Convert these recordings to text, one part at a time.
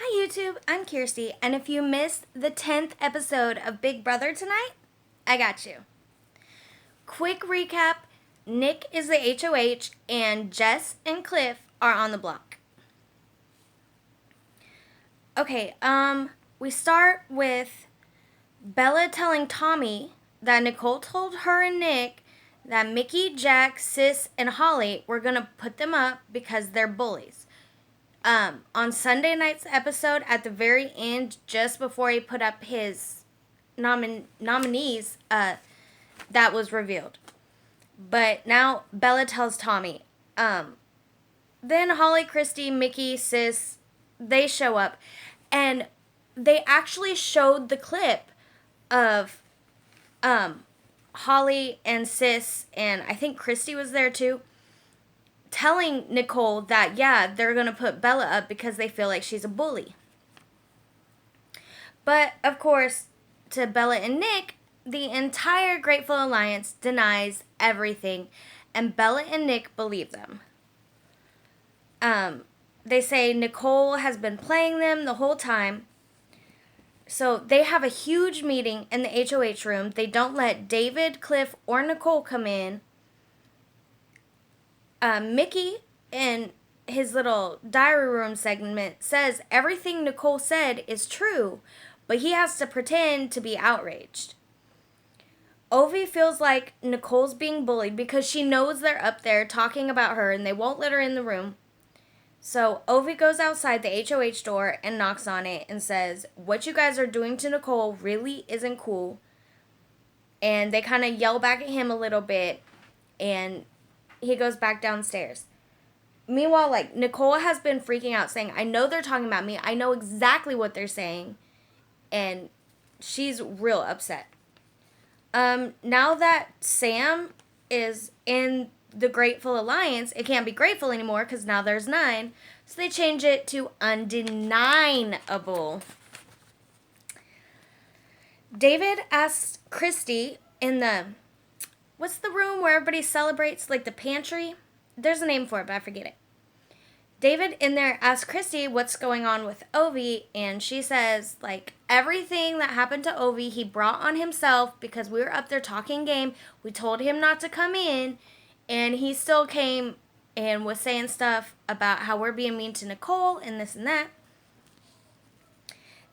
Hi YouTube, I'm Kirsty, and if you missed the 10th episode of Big Brother tonight, I got you. Quick recap, Nick is the HOH and Jess and Cliff are on the block. Okay, we start with Bella telling Tommy that Nicole told her and Nick that Mickey, Jack, Sis, and Holly were gonna put them up because they're bullies. On Sunday night's episode, at the very end, just before he put up his nominees, that was revealed. But now Bella tells Tommy. Then Holly, Christy, Mickey, Sis, they show up, and they actually showed the clip of Holly and Sis, and I think Christy was there too, telling Nicole that, yeah, they're going to put Bella up because they feel like she's a bully. But, of course, to Bella and Nick, the entire Grateful Alliance denies everything, and Bella and Nick believe them. They say Nicole has been playing them the whole time. So they have a huge meeting in the HOH room. They don't let David, Cliff, or Nicole come in. Mickey, in his little diary room segment, says everything Nicole said is true, but he has to pretend to be outraged. Ovi feels like Nicole's being bullied because she knows they're up there talking about her and they won't let her in the room. So Ovi goes outside the HOH door and knocks on it and says, "What you guys are doing to Nicole really isn't cool." And they kind of yell back at him a little bit, and he goes back downstairs. Meanwhile, Nicole has been freaking out, saying, "I know they're talking about me. I know exactly what they're saying." And she's real upset. Now that Sam is in the Grateful Alliance, it can't be grateful anymore because now there's 9. So they change it to undeniable. David asks Christy in what's the room where everybody celebrates, like the pantry? There's a name for it, but I forget it. David in there asks Christy what's going on with Ovi, and she says, everything that happened to Ovi, he brought on himself because we were up there talking game. We told him not to come in, and he still came and was saying stuff about how we're being mean to Nicole and this and that.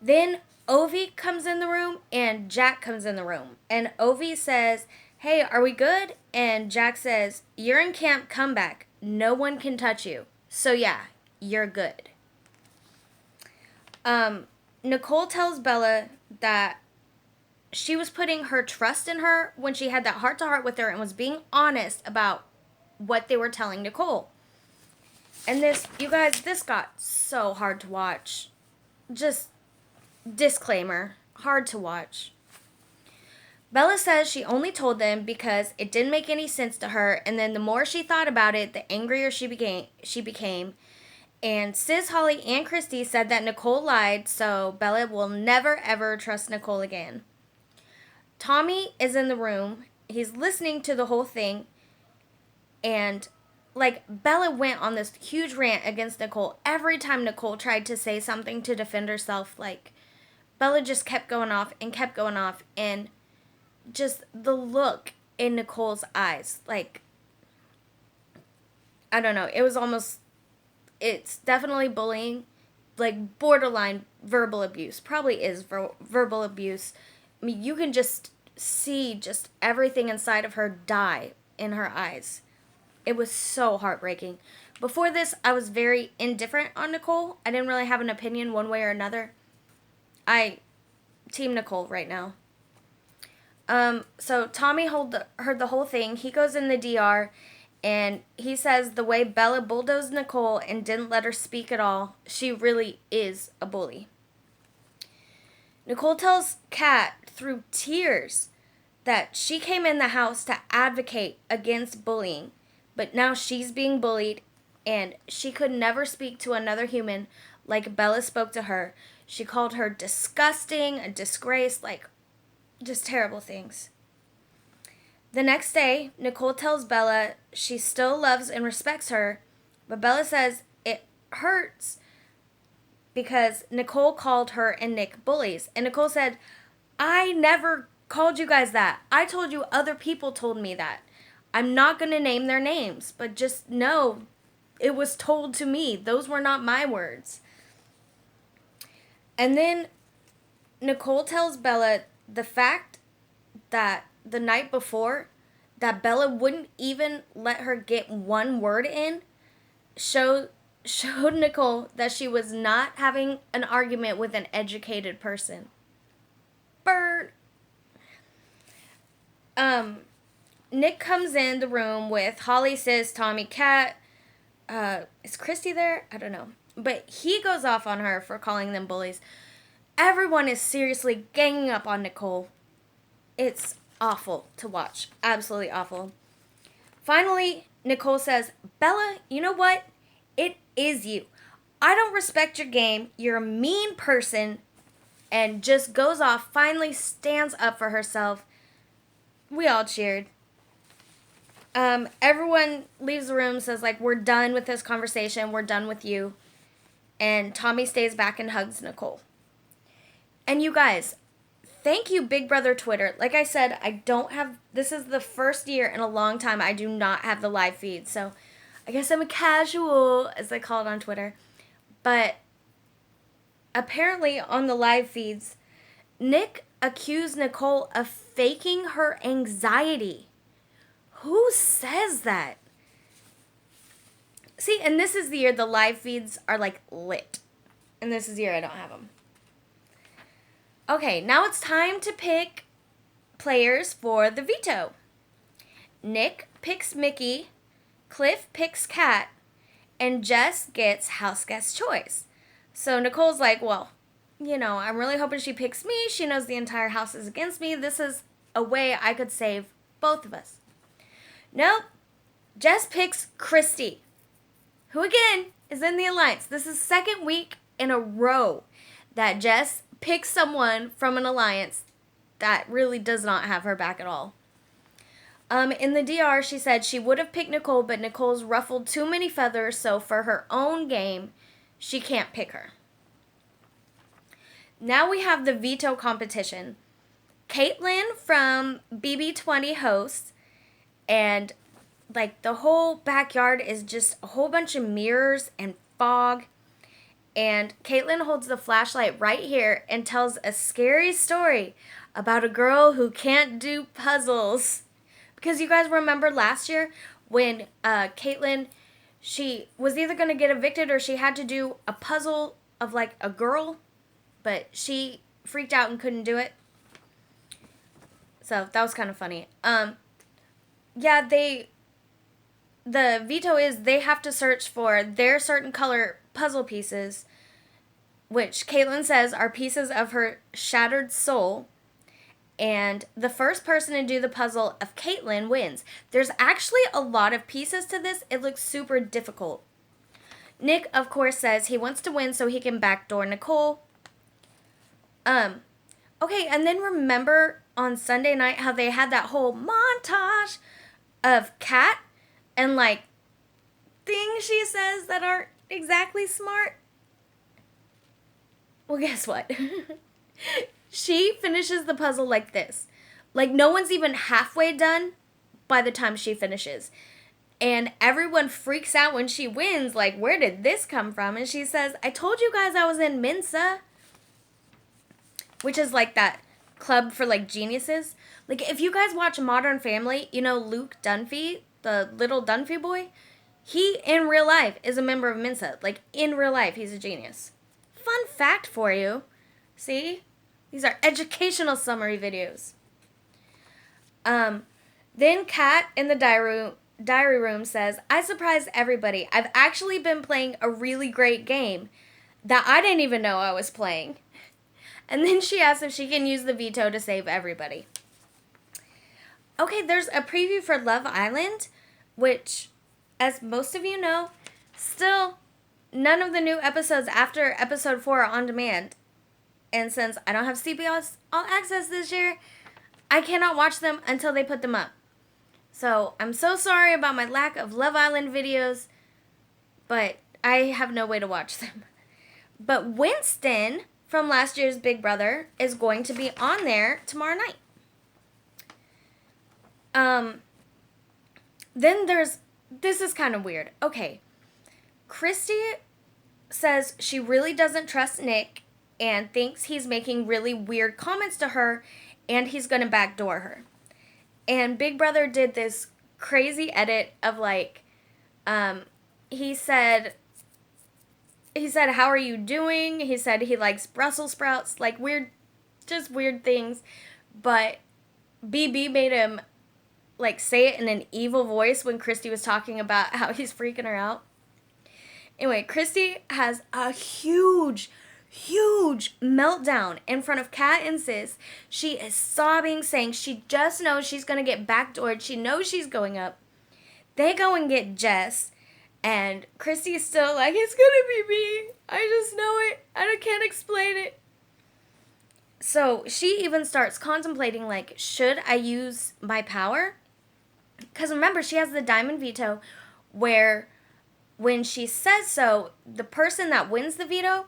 Then Ovi comes in the room, and Jack comes in the room. And Ovi says, "Hey, are we good?" And Jack says, "You're in camp comeback. No one can touch you. So yeah, you're good." Nicole tells Bella that she was putting her trust in her when she had that heart-to-heart with her and was being honest about what they were telling Nicole. And you guys, this got so hard to watch. Just disclaimer, hard to watch. Bella says she only told them because it didn't make any sense to her, and then the more she thought about it, the angrier she became. And Sis, Holly, and Christy said that Nicole lied, so Bella will never ever trust Nicole again. Tommy is in the room. He's listening to the whole thing, and Bella went on this huge rant against Nicole. Every time Nicole tried to say something to defend herself, Bella just kept going off, and just the look in Nicole's eyes, I don't know, it's definitely bullying, borderline verbal abuse, probably is verbal abuse. I mean, you can just see just everything inside of her die in her eyes. It was so heartbreaking. Before this, I was very indifferent on Nicole. I didn't really have an opinion one way or another. Team Nicole right now. So Tommy heard the whole thing. He goes in the DR, and he says the way Bella bulldozed Nicole and didn't let her speak at all, she really is a bully. Nicole tells Kat through tears that she came in the house to advocate against bullying, but now she's being bullied, and she could never speak to another human like Bella spoke to her. She called her disgusting, a disgrace, just terrible things. The next day, Nicole tells Bella she still loves and respects her, but Bella says it hurts because Nicole called her and Nick bullies. And Nicole said, I never called you guys that. I told you other people told me that. I'm not going to name their names, but just know it was told to me. Those were not my words. And then Nicole tells Bella the fact that the night before that Bella wouldn't even let her get one word in showed Nicole that she was not having an argument with an educated person. Bird. Nick comes in the room with Holly, Sis, Tommy, Kat. Is Christy there? I don't know. But he goes off on her for calling them bullies. Everyone is seriously ganging up on Nicole. It's awful to watch. Absolutely awful. Finally, Nicole says, Bella, you know what? It is you. I don't respect your game. You're a mean person. And just goes off, finally stands up for herself. We all cheered. Everyone leaves the room, says, like, we're done with this conversation. We're done with you. And Tommy stays back and hugs Nicole. And you guys, thank you, Big Brother Twitter. Like I said, this is the first year in a long time I do not have the live feed. So I guess I'm a casual, as they call it on Twitter. But apparently on the live feeds, Nick accused Nicole of faking her anxiety. Who says that? See, and this is the year the live feeds are like lit. And this is the year I don't have them. Okay, now it's time to pick players for the veto. Nick picks Mickey, Cliff picks Kat, and Jess gets house guest choice. So Nicole's like, well, I'm really hoping she picks me. She knows the entire house is against me. This is a way I could save both of us. Nope. Jess picks Christy, who again is in the alliance. This is second week in a row that Jess picks someone from an alliance that really does not have her back at all. In the DR, she said she would have picked Nicole, but Nicole's ruffled too many feathers, so for her own game, she can't pick her. Now we have the veto competition. Caitlin from BB21 hosts, and like the whole backyard is just a whole bunch of mirrors and fog. And Caitlin holds the flashlight right here and tells a scary story about a girl who can't do puzzles. Because you guys remember last year when Caitlin, she was either going to get evicted or she had to do a puzzle of like a girl, but she freaked out and couldn't do it. So that was kind of funny. The veto is they have to search for their certain color puzzle pieces, which Caitlin says are pieces of her shattered soul. And the first person to do the puzzle of Caitlin wins. There's actually a lot of pieces to this. It looks super difficult. Nick, of course, says he wants to win so he can backdoor Nicole. Okay, and then remember on Sunday night how they had that whole montage of Kat and like things she says that aren't exactly smart? Well, guess what? She finishes the puzzle like this. Like no one's even halfway done by the time she finishes. And everyone freaks out when she wins. Like, where did this come from? And she says, I told you guys I was in Mensa. Which is like that club for like geniuses. Like if you guys watch Modern Family, Luke Dunphy, the little Dunphy boy, he in real life is a member of Mensa. Like in real life, he's a genius. Fun fact for you. See? These are educational summary videos. Then Kat in the diary room says, I surprised everybody. I've actually been playing a really great game that I didn't even know I was playing. And then she asks if she can use the veto to save everybody. Okay, there's a preview for Love Island, which, as most of you know, still none of the new episodes after episode 4 are on demand. And since I don't have CBS All Access this year, I cannot watch them until they put them up. So I'm so sorry about my lack of Love Island videos, but I have no way to watch them. But Winston from last year's Big Brother is going to be on there tomorrow night. Then this is kind of weird. Okay. Christy says she really doesn't trust Nick and thinks he's making really weird comments to her and he's going to backdoor her. And Big Brother did this crazy edit of like, he said, how are you doing? He said he likes Brussels sprouts, like just weird things. But BB made him like say it in an evil voice when Christy was talking about how he's freaking her out. Anyway, Christy has a huge meltdown in front of Kat and Sis. She is sobbing, saying she just knows she's going to get backdoored. She knows she's going up. They go and get Jess. And Christy is still like, it's going to be me. I just know it. I can't explain it. So she even starts contemplating, like, should I use my power? Because remember, she has the diamond veto where when she says so, the person that wins the veto,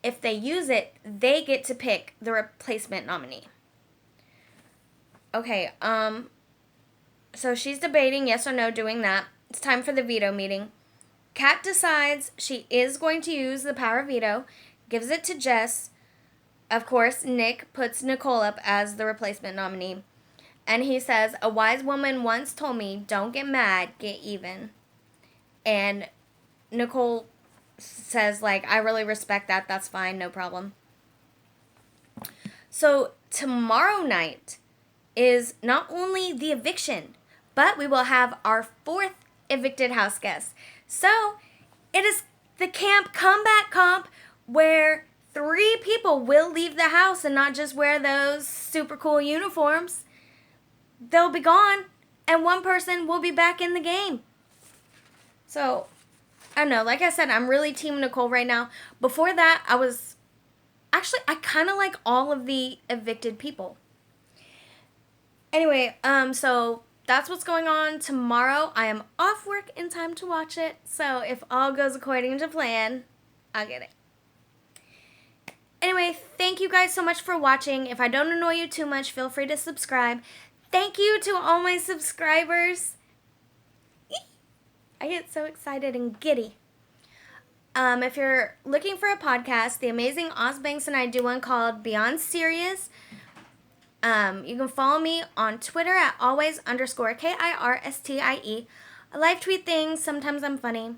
if they use it, they get to pick the replacement nominee. Okay, so she's debating yes or no doing that. It's time for the veto meeting. Kat decides she is going to use the power veto, gives it to Jess. Of course, Nick puts Nicole up as the replacement nominee. And he says, a wise woman once told me, don't get mad, get even. And Nicole says, like, I really respect that. That's fine. No problem. So tomorrow night is not only the eviction, but we will have our 4th evicted house guest. So it is the camp comeback comp where 3 people will leave the house and not just wear those super cool uniforms. They'll be gone and 1 person will be back in the game. So, I don't know. Like I said, I'm really team Nicole right now. Before that, I kind of like all of the evicted people. Anyway, so that's what's going on tomorrow. I am off work in time to watch it. So if all goes according to plan, I'll get it. Anyway, thank you guys so much for watching. If I don't annoy you too much, feel free to subscribe. Thank you to all my subscribers. I get so excited and giddy. If you're looking for a podcast, the amazing Oz Banks and I do one called Beyond Serious. You can follow me on Twitter at always_KIRSTIE. I live tweet things. Sometimes I'm funny.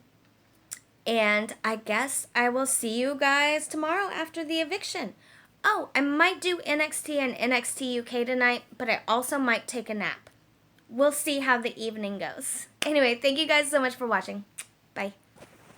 And I guess I will see you guys tomorrow after the eviction. Oh, I might do NXT and NXT UK tonight, but I also might take a nap. We'll see how the evening goes. Anyway, thank you guys so much for watching. Bye.